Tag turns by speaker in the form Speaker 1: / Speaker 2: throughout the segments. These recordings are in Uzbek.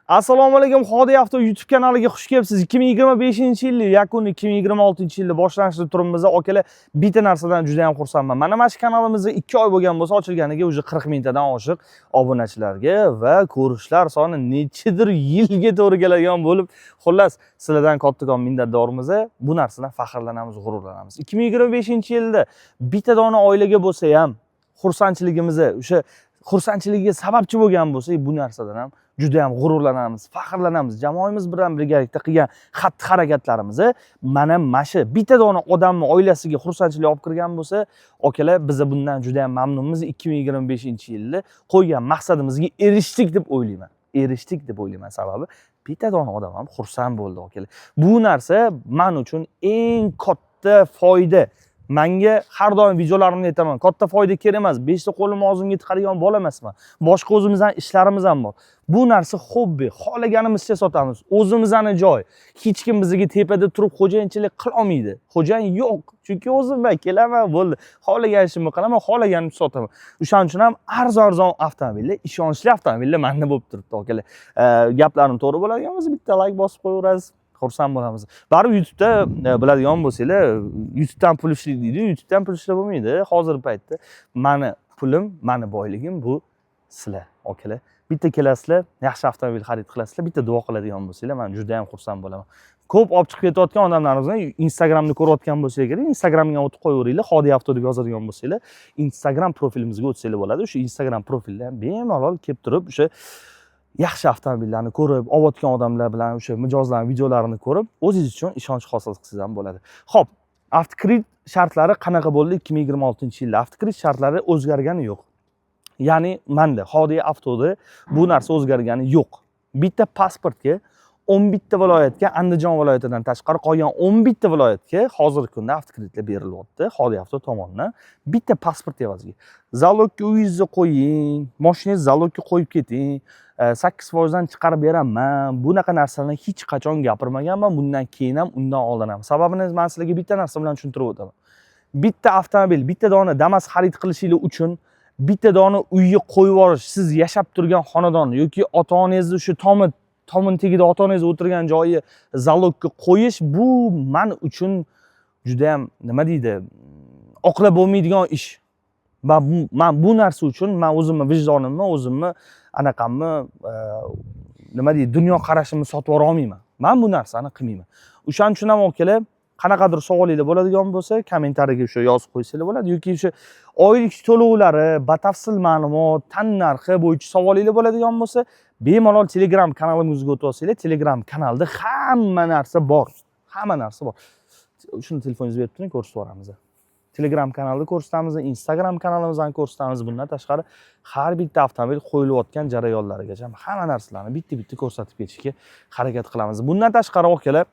Speaker 1: Assalomu alaykum, Hodiy Avto YouTube kanaliga xush kelibsiz. 2025-yilning yakuni 2026-yilda boshlanishda turibmiz. Akalar, bitta narsadan juda ham xursandman. Mana shu kanalimizda 2 oy bo'lgan bo'lsa, ochilganiga уже 40 mingtadan oshiq obunachilarga va ko'rishlar soni nechidir yilga to'g'ri keladigan bo'lib, xullas, sizlardan kattakon minnatdormiz. Bu narsadan faxrlanamiz, g'ururlanamiz. 2025-yilda bitta dona oilaga bo'lsa ham xursandchiligimizni, o'sha xursandchiligiga sababchi bo'lgan bo'lsa, bu narsadan ham juda ham g'ururlanamiz, faxrlanamiz. Jamoamiz bilan birgalikda qilgan xatti-harakatlarimizni mana shu bitta dona odamning oilasiga xursandchilik olib kirgan bo'lsa, akalar, biz bundan juda ham mamnunmiz. 2025-yilda qo'ygan maqsadimizga erishdik deb o'ylayman. Erishdik deb o'ylayman, sababi bitta dona odam ham xursand bo'ldi, akalar. Bu narsa men uchun eng katta foyda. Menga har doim videolarimda aytaman, katta foyda kerak emas. 5 ta qo'limni og'zimga tiqadigan bola emasman. Boshqa o'zimizdan ishlarimiz ham bor. Bu narsa hobbi, xohlaganimizcha sotamiz. O'zimizning joy. Hech kim bizga tepada turib xo'jayinchilik qila olmaydi. Xo'jayin yo'q. Chunki o'zimman kelaman, bo'ldi. Xohlagan ishimni qilaman, xohlaganimni sotaman. O'shaning uchun ham arzon avtomobillar, ishonchli avtomobillar menda bo'lib turibdi, akalar. Gaplarim to'g'ri bo'ladigan bo'lsa, bitta like bosib qo'yaverasiz. Xursand bo'lamiz. Baribir YouTube'da biladigan bo'lsanglar, YouTube'dan pul ishlaydi deydi. YouTube'dan pul ishlab bo'lmaydi. Hozir paytda meni pulim, meni boyligim bu sizlar, akalar. Bitta kelasizlar, yaxshi avtomobil xarid qilasizlar, bitta duo qiladigan bo'lsanglar, men juda ham xursand bo'laman. Ko'p olib chiqib ketayotgan odamlarimizni Instagramni ko'rayotgan bo'lsangiz kerak, Instagramga o'tib qo'yaveringlar, Hodiy Avto deb yozadigan bo'lsanglar, Instagram profilimizga o'tsanglar bo'ladi. O'sha Instagram profildan bemalol kelib turib, o'sha yaxshi avtomobillarni ko'rib, olayotgan odamlar bilan o'sha mijozlarning videolarini ko'rib, o'zingiz uchun ishonch hosil qilsangiz ham bo'ladi. Xo'p, avtokredit shartlari qanaqa bo'ldi 2026-yilda? Avtokredit shartlari o'zgargani yo'q. Ya'ni menda Hodiy Avtoda bu narsa o'zgargani yo'q. Bitta pasportga 11 ta viloyatga, Andijon viloyatidan tashqari qolgan 11 ta viloyatga hozirgi kunda avtokreditlar berilyapti Hodiy Avto tomonidan. Bitta pasport evaziga. Zalogga uyingizni qo'ying, mashinangizni zalogga qo'yib keting. 8% dan chiqarib beraman. Bunaqa narsalarni hech qachon gapirmaganman, bundan keyin ham undan oldin ham. Sababini men sizlarga bitta narsa bilan tushuntirib o'taman. Bitta avtomobil, bitta dona Damas xarid qilishingiz uchun bitta dona uyga qo'yib yuborish, siz yashab turgan xonadonni yoki ota-onangizni shu tomin tagida ota-onangiz o'tirgan joyi zalogga qo'yish, bu men uchun juda ham nima deydi, oqlab bo'lmaydigan ish. Va men bu narsa uchun men o'zimni vijdonimni, o'zimni anaqamni nima deydi, dunyo qarashimni sotib yubora olmayman. Men bu narsani qilmayman. O'shaning uchun ham akalar, qanaqadir savolinglar bo'ladigan bo'lsa, kommentariyaga o'sha yozib qo'ysanglar bo'ladi yoki o'sha oylik to'lovlari, batafsil ma'lumot, tannarxi bo'yicha savolinglar bo'ladigan bo'lsa, bemalol Telegram kanalimizga o'tib olsanglar, Telegram kanalda hamma narsa bor. Hamma narsa bor. Shuni telefoningizni berib turing, ko'rsatib yuboramiz. Telegram kanalida ko'rsatamiz, Instagram kanalimizdan ko'rsatamiz. Bundan tashqari har bitta avtomobil qo'yilayotgan jarayonlarigacha hamma narsalarni bitta-bitta ko'rsatib ketishga harakat qilamiz. Bundan tashqari akalar,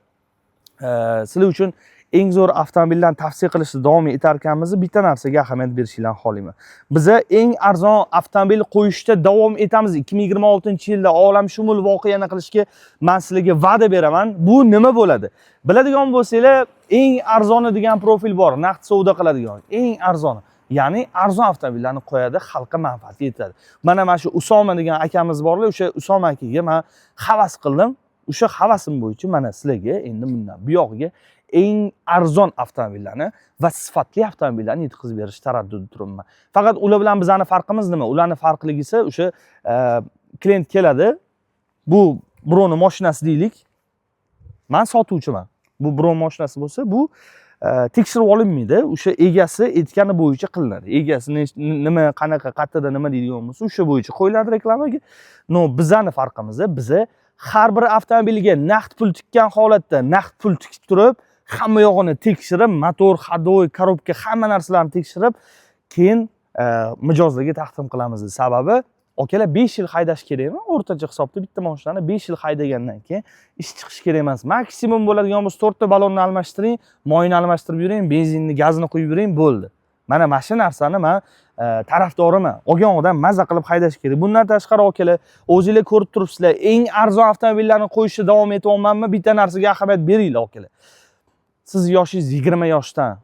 Speaker 1: sizlar uchun eng zo'r avtomobildan tavsiya qilishni davom etar ekanmiz. Bitta narsaga ahamiyat berishinglarni xohlayman. Biz eng arzon avtomobil qo'yishda davom etamiz. 2026-yilda olamshumul voqeani qilishga men sizlarga va'da beraman. Bu nima bo'ladi? Biladigan bo'lsanglar, eng arzoni degan profil bor, naqd savdo qiladigan. Eng arzoni. Ya'ni arzon avtomobillarni qo'yadi, xalqqa manfaat yetadi. Mana shu Usoma degan akamiz borlar, o'sha Usoma akaga men havas qildim. O'sha havasim bo'yicha mana sizlarga endi bundan buyog'iga eng arzon avtomobillarni va sifatli avtomobillarni yetkazib berish taraddudida turibman. Faqat ular bilan bizning farqimiz nima? Ularning farqligi esa o'sha klient keladi. Bu birovning mashinasi deylik. Men sotuvchiman. Bu birov mashinasi bo'lsa, bu tekshirib olinmaydi. O'sha egasi aytgani bo'yicha qilinadi. Egasi nima, qanaqa, qayerda nima deydigan bo'lsa, o'sha bo'yicha qo'yiladi reklamaga. No, bizning farqimiz, biz har bir avtomobilga naqd pul tikkan holatda, naqd pul tikib turib, hamma yog'ini tekshirib, motor, hadoy, korobka, hamma narsalarni tekshirib, keyin mijozlarga taqdim qilamiz. Sababi, akalar 5 yil haydash kerakmi? O'rtacha hisobda bitta mashinani 5 yil haydagandan keyin ish chiqish kerak emas. Maksimum bo'ladigan bo'lsa 4 ta balonni almashtiring, moyini almashtirib yuring, benzinni, gazni qo'yib yuring, bo'ldi. Mana shu narsani men tarafdoriman. Olgan odam maza qilib haydash kerak. Bundan tashqari akalar, o'zingizlar ko'rib turibsizlar, eng arzon avtomobillarni qo'yishda davom etyapmanmi? Bitta narsaga ahamiyat beringlar akalar. Siz yoshingiz 20 yoshdan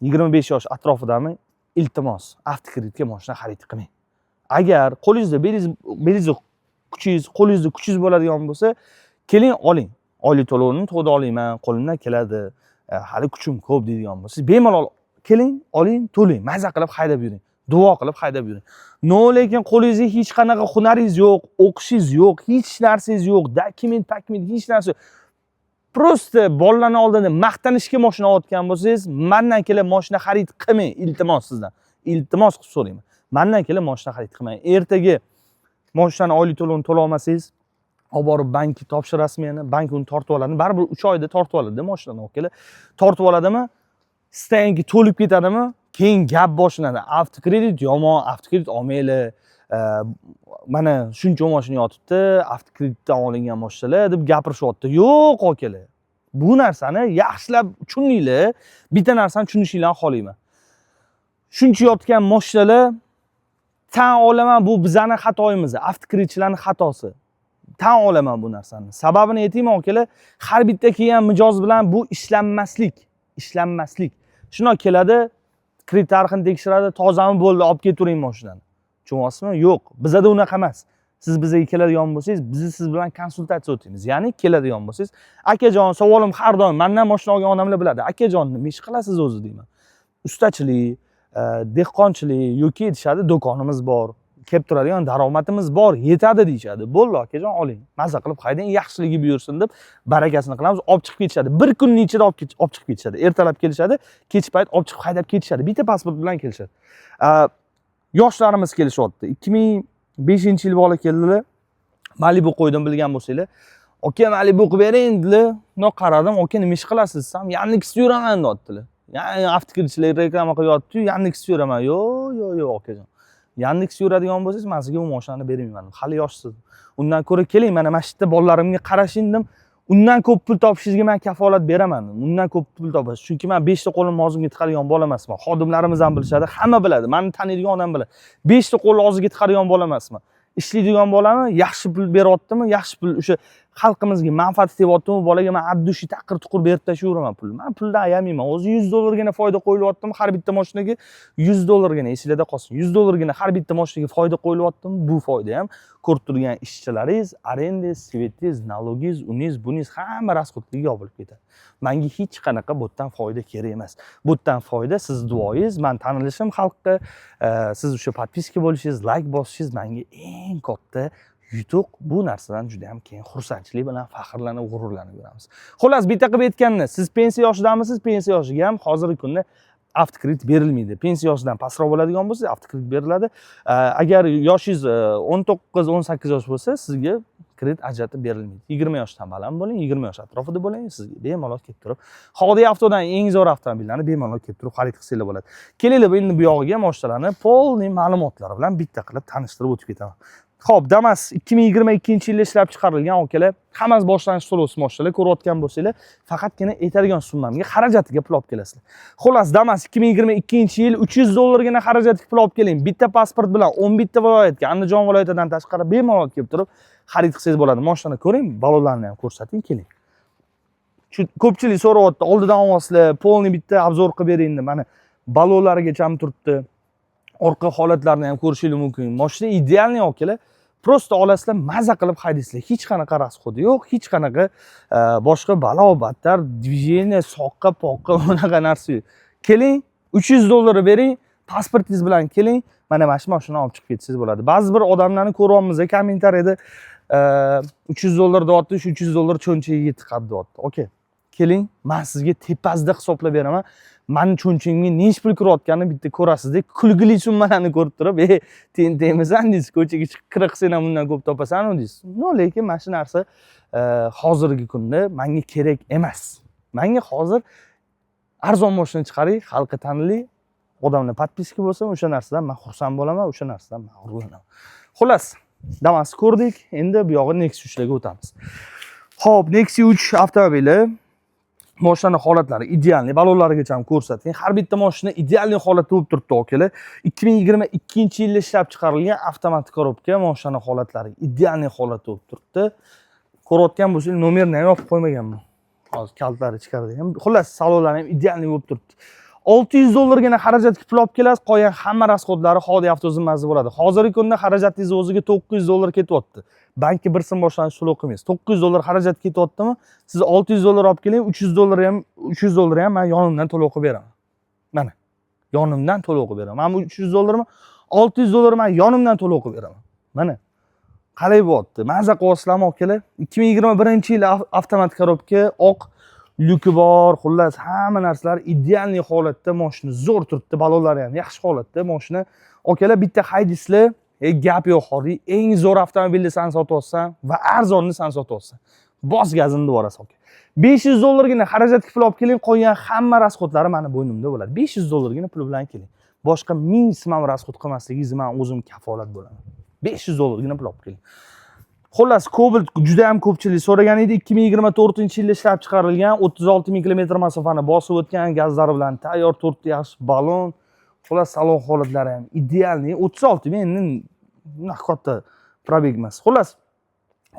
Speaker 1: 25 yosh atrofidami? Iltimos, avtokreditga mashina xarid qilmang. Agar qo'lingizda belingiz kuchingiz, qo'lingizda kuchingiz bo'ladigan bo'lsa, keling oling. Oylik to'lovini to'g'ri olayman, qo'limdan keladi. Hali kuchim ko'p deydigan bo'lsangiz, bemalol keling, oling, to'lang, maza qilib haydab yuring. Duo qilib haydab yuring. Lekin qo'lingizda hech qanaqa hunaringiz yo'q, o'qishingiz yo'q, hech narsangiz yo'q, dokument, hech narsa. Prosta bolalarning oldida maqtanishga mashina olayotgan bo'lsangiz, mendan kelib mashina xarid qilmang, iltimos sizdan. Iltimos qilib so'rayman. Mendan kelib mashina xarid qilmang. Ertaga mashinani oylik to'lovini to'la olmasangiz, olib borib bankka topshirasizmi yana? Bank uni tortib oladi. Baribir 3 oyda tortib oladi mashinani olib kelib. Tortib oladimi? Stanki to'lib ketadimi? Keyin gap boshlanadi. Avtokredit yomon, avtokredit olmaylar. Mana shuncha mashina yotibdi, avtokreditdan olingan mashinalar deb gapirishyapti. Yo'q, akalar. Bu narsani yaxshilab tushuninglar. Bitta narsani tushunishinglarni xohlayman. Shuncha yotgan mashinalar tan olaman, bu bizning xatoyimiz, avtokreditchilarning xatosi. Tan olaman bu narsani. Sababini aytayman, akalar. Har bitta kelgan mijoz bilan bu ishlanmaslik. Shuna keladi, kredit tarixini tekshiradi, tozami bo'ldi, olib ketavering mashinani. Tushunyapsizmi? Yo'q, bizda unaqa emas. Siz bizga keladigan bo'lsangiz, biz siz bilan konsultatsiya o'taymiz. Ya'ni keladigan bo'lsangiz, akajon, savolim har doim mendan mashina olgan odamlar biladi. Akajon, nima ish qilasiz o'zi deyman. Ustachilik, dehqonchilik yoki aytishadi, do'konimiz bor, kelib turadigan daromadimiz bor, yetadi deyishadi. Bo'ldi, akajon, oling. Maza qilib haydang, yaxshiligi buyursin deb barakasini qilamiz, olib chiqib ketishadi. Bir kunning ichida olib chiqib ketishadi. Ertalab kelishadi, kech payt olib chiqib haydab ketishadi. Bitta pasport bilan kelishadi. Yoshlarimiz kelishyapti. 2005-yil bola keldilar. Malibu qo'ydim, bilgan bo'lsanglar. Aka, Malibu qilib bering dedilar. Nima qaradim, aka, nima ish qilasiz desam, Yandex yuraman dedilar. Ya'ni avtokreditchilar reklama qilyapti, Yandex yuraman. Yo'q, akajon. Yandex yuradigan bo'lsangiz, men sizga bu mashinani bermayman. Hali yoshsiz. Undan ko'ra keling, mana mana shu yerda bolalarimga qarashing dedim. Undan ko'p pul topishingizga men kafolat beraman. Undan ko'p pul topasiz. Chunki men 5 ta qo'lim og'zimga tiqadigan bola emasman. Xodimlarimiz ham bilishadi, hamma biladi. Meni taniydigan odam biladi. 5 ta qo'l og'ziga tiqadigan bola emasman. Ishlaydigan bolami, yaxshi pul beryaptimi, yaxshi pul o'sha xalqimizga manfaat tegyaptimi, bolaga men abdushi taqir-tuqur berib tashlayveraman pulni. Men puldan ayamayman. O'zi $100 foyda qo'yilyaptimi har bitta mashinaga? $100 esingizda qolsin. $100 har bitta mashinaga foyda qo'yilyaptimi? Bu foyda ham ko'rib turgan ishchilaringiz, arendangiz, svetingiz, nalogingiz, uningiz, buningiz hamma rasxodlarga yopilib ketadi. Menga hech qanaqa bu yerdan foyda kerak emas. Bu yerdan foyda siz duoyingiz, men tanilishim xalqqa, siz o'sha podpiska bo'lishingiz, like bosishingiz menga eng katta yutuq. Bu narsadan juda ham keyin xursandchilik bilan faxrlanib, g'ururlanib yuramiz. Xullas, bitta qilib aytganda, siz pensiya yoshidamisiz? Pensiya yoshiga ham hozirgi kunda avtokredit berilmaydi. Pensiya yoshidan pastroq bo'ladigan bo'lsa, avtokredit beriladi. Agar yoshingiz 19-18 yosh bo'lsa, sizga kredit ajratib berilmaydi. 20 yoshdan baland bo'ling, 20 yosh atrofida bo'ling, sizga bemalol kelib turib, Xodiy avtodan eng zo'r avtomobillarni bemalol kelib turib xarid qilsanglar bo'ladi. Kelinglar, endi bu yog'iga mashinalarni polniy ma'lumotlari bilan bitta qilib tanishtirib o'tib ketaman. Xo'p, Damas 2022-yilda ishlab chiqarilgan, akalar. Hammasi boshlanish to'lovsiz mashinalar ko'rayotgan bo'lsanglar, faqatgina aytadigan summamga xarajatiga pul olib kelasizlar. Xullas, Damas 2022-yil $300 gina xarajatiga pul olib keling. Bitta pasport bilan 11 ta viloyatga, Andijon viloyatidan tashqari bemalol kelib turib xarid qilsangiz bo'ladi. Mashinani ko'ring, balonlarni ham ko'rsating, keling. Ko'pchilik so'rayapti, oldidan olmasizlar, polniy bitta obzor qilib bering deb. Mana balonlarigacha ham turibdi. Orqa holatlarini ham ko'rishingiz mumkin. Mashina idealniy, akalar. Prosta olasizlar, maza qilib haydaysizlar. Hech qanaqa rasxodi yo'q, hech qanaqa boshqa balo-battar, dvijeniya, soqqa, poqqa unaqa narsa yo'q. Keling, $300 bering, pasportingiz bilan keling, mana shu mashinani olib chiqib ketsangiz bo'ladi. Ba'zi bir odamlarni ko'ryapmiz, kommentariyada $300 deyapti, shu $300 cho'nchagiga tiqadi deyapti. Okay. Keling, men sizga tepasida hisoblab beraman. Meni cho'nchagimga nech pul kirayotganini bitta ko'rasizda, kulgili summalarni ko'rib turib, teng-tengmisan deysiz, ko'chaga chiqib kira qilsang ham undan ko'p topasan deysiz. Lekin mana shu narsa hozirgi kunda menga kerak emas. Menga hozir arzon mashina chiqaring, xalqqa tanili, odamlar podpiska bo'lsa, o'sha narsadan men xursand bo'laman, o'sha narsadan mag'rurlanaman. Xullas, Damas ko'rdik, endi bu yog'i Nexia 3 larga o'tamiz. Xo'p, Nexia 3 avtomobili mashina holatlari idealniy, balonlarigacha ham ko'rsating. Har bitta mashina idealniy holatda bo'lib turibdi, akalar. 2022-yilda ishlab chiqarilgan avtomatik korobka mashina holatlari idealniy holatda bo'lib turibdi. Ko'rayotgan bo'lsangiz, nomerni ham yopib qo'ymaganman. Hozir kaltlari chiqardim. Xullas, salonlari ham idealniy bo'lib turibdi. 600 dollargina xarajatga pul olib kelasiz, qolgan hamma rasxodlari Xodi avto zimmasida bo'ladi. Hozirgi kunda xarajatingiz o'ziga 900 dollar ketyapti. Bankka bir so'm boshlanish to'lov qilmaysiz. 900 dollar xarajat ketyaptimi? Siz 600 dollar olib keling, 300 dollar ham men yonimdan to'lov qilib beraman. Mana, yonimdan to'lov qilib beraman. Mana 300 dollarmi? 600 dollar men yonimdan to'lov qilib beraman. Mana. Qalay bo'pti? Maza qilyapsizlarmi akalar? 2021-yil avtomat korobka, oq lyuki bor, xullas hamma narsalar idealniy holatda, mashina zo'r turibdi, balonlari ham yaxshi holatda mashina. Akalar bitta haydislar, gap yo'q xori, eng zo'r avtomobilni sen sotyapsan va arzonni sen sotyapsan. Bos gazini yuborasan aka. 500 dollargina xarajatga pul olib keling, qolgan hamma rasxodlari mana bo'ynimda bo'ladi. 500 dollargina pul bilan keling. Boshqa ming so'm rasxod qilmasligingizni men o'zim kafolat bo'laman. 500 dollargina pul olib keling. Xullas, Cobalt juda ham ko'pchilik so'ragan edi. 2024-yilda ishlab chiqarilgan 36 ming kilometr masofani bosib o'tgan gazlari bilan tayyor 4 yaxshi balon. Xullas, salon holatlari ham idealniy. 36 ming endi katta probeg emas. Xullas,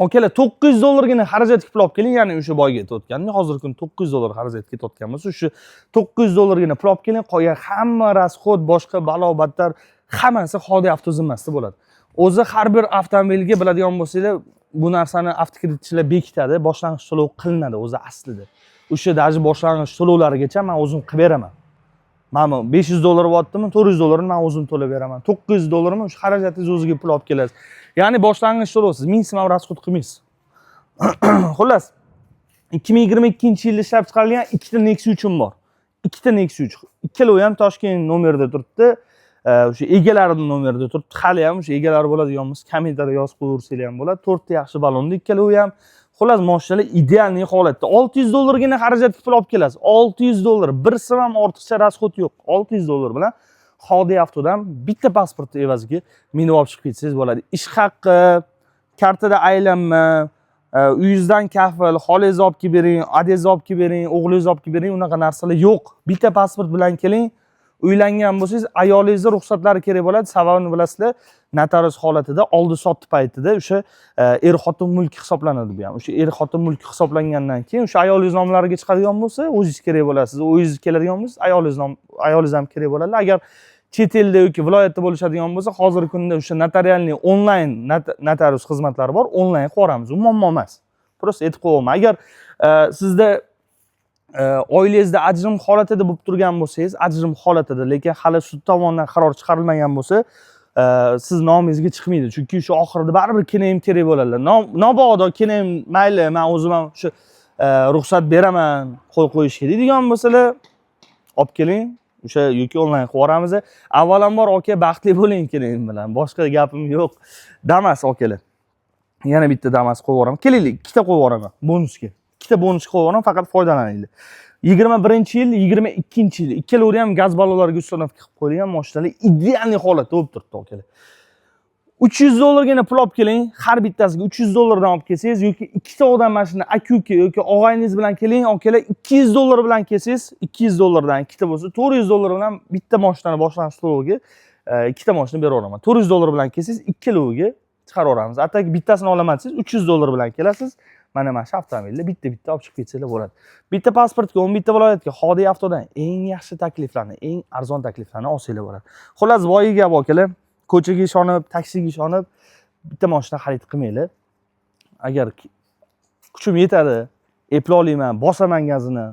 Speaker 1: okalar 900 dollargina xarajatga pul olib keling, ya'ni o'sha boyga ketayotganda, hozirgi kun 900 dollar xarajatga ketayotgan bo'lsa, o'sha 900 dollargina pul olib keling, qolgan hamma rasxod, boshqa balo-battar hammasi Xodi avto zimmasida bo'ladi. O'zi har bir avtomobilga biladigan bo'lsanglar, bu narsani avtokreditchilar bekitadi, boshlang'ich to'lov qilinadi o'zi aslida. O'sha daji boshlang'ich to'lovlarigacha men o'zim qilib beraman. Mana 500 dollar bo'lyaptimi, 400 dollarini men o'zim to'lab beraman. 900 dollarmi o'sha xarajatingiz o'ziga pul olib kelasiz. Ya'ni boshlang'ich to'lovsiz, 1000 so'm rasxod qilmaysiz. Xullas, 2022-yilda ishlab chiqarilgan ikkita Nexia 3 bor. Ikkita Nexia 3. Ikkalovi ham Toshkent nomerida turibdi. O'sha egalarining nomerida turibdi. Hali ham o'sha egalari bo'ladigan bo'lsa, kommentariyga yozib qo'yursangiz ham bo'ladi. 4 ta yaxshi balonda ikkalovi ham. Xullas, mashinalar idealniy holatda. 600 dollargina xarajatga pul olib kelasiz. 600 dollar, bir so'm ham ortiqcha rasxod yo'q. 600 dollar bilan Xodi avtodan bitta pasportni evaziga meni olib chiqib ketsangiz bo'ladi. Ish haqqi, kartada aylanma, uyingizdan kafil, xolingiz olib kelib bering, adangiz olib kelib bering, o'g'lingiz olib kelib bering, unaqa narsalar yo'q. Bitta pasport bilan keling. Uylangan bo'lsangiz, ayolingizga ruxsatlari kerak bo'ladi. Sababini bilasizlar, notarius holatida oldi sotdi paytida o'sha er-xotin mulki hisoblanadi bu ham. O'sha er-xotin mulki hisoblangandan keyin o'sha ayolingiz nomlariga chiqadigan bo'lsa, o'zingiz kerak bo'lasiz. O'zingiz keladigan bo'lsa, ayolingiz ham kerak bo'ladi. Agar chet elda yoki viloyatda bo'lishadigan bo'lsa, hozirgi kunda o'sha notarialniy onlayn notarius xizmatlari bor, onlayn qilib yuboramiz. U muammo emas. Prosta aytib qo'yaman. Agar sizda oilangizda ajrim holatida bo'lib turgan bo'lsangiz, ajrim holatida, lekin hali sud tomonidan qaror chiqarilmagan bo'lsa, siz nomingizga chiqmaydi. Chunki shu oxirida baribir kelayim kerak bo'ladi. Nobodo kelayim, mayli, men o'zim ham shu ruxsat beraman, qo'yishga deydigan bo'lsalar, olib keling. O'sha yoki onlayn qilib yuboramiz. Avvalambor aka baxtli bo'ling kelayim bilan. Boshqa gapim yo'q. Damas akalar. Yana bitta Damas qo'yib yuboraman. Kelaylik, ikkita qo'yib yuboraman bonusga. Ikkita bonus qo'yib yuboraman, faqat foydalaninglar. 21-yil, 22-yil ikkalari ham gaz ballonlariga uстановka qilib qo'yilgan mashinalar idealniy holatda bo'lib turibdi akalar. 300 dollargina pul olib keling, har bittasiga 300 dollardan olib kelsangiz yoki ikkita odam mashina aka-uka yoki og'ayningiz bilan keling, akalar 200 dollar bilan kelsangiz, 200 dollardan ikkita bo'lsa, 400 dollar bilan bitta mashinani boshlang'ich to'loviga ikkita mashina berib yuboraman. 400 dollar bilan kelsangiz, ikkaloviga chiqarib yuboramiz. Ataki bittasini olaman desangiz, 300 dollar bilan kelasiz. Mana shu avtomobilni bitta olib chiqib ketsanglar bo'ladi. Bitta pasportga 11 ta viloyatga Xodi avtodan eng yaxshi takliflarni, eng arzon takliflarni olsanglar bo'ladi. Xullas, voyaga gap akalar. Ko'chaga ishonib, taksiga ishonib bitta mashina xarid qilmanglar. Agar kuchim yetadi, eplay olaman, bosaman gazini,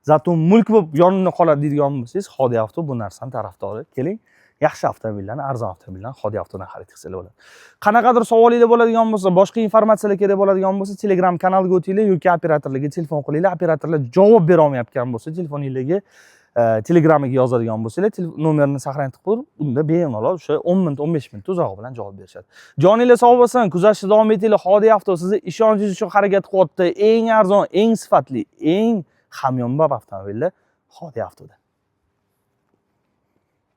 Speaker 1: zato mulk bo'lib yonimda qoladi deydigan bo'lsangiz, Xodi avto bu narsani tarafdori. Keling, yaxshi avtomobillarni, arzon avtomobillarni Xodi avtodan xarid qilsanglar bo'ladi. Qanaqadir savolinglar bo'ladigan bo'lsa, boshqa informatsiyalar kerak bo'ladigan bo'lsa, Telegram kanaliga o'tinglar yoki operatorlarga telefon qilinglar. Operatorlar javob bera olmayotgan bo'lsa, telefoningizga Telegramga yozadigan bo'lsanglar, nomerni saqlanib qo'yib, unda bemalol o'sha 10 minut, 15 minut uzog'i bilan javob berishadi. Joninglar sog' bo'lsin, kuzatishda davom etinglar. Xodi avto sizni ishonchingiz uchun harakat qilyapti. Eng arzon, eng sifatli, eng hamyonbop avtomobillar Xodi avtoda.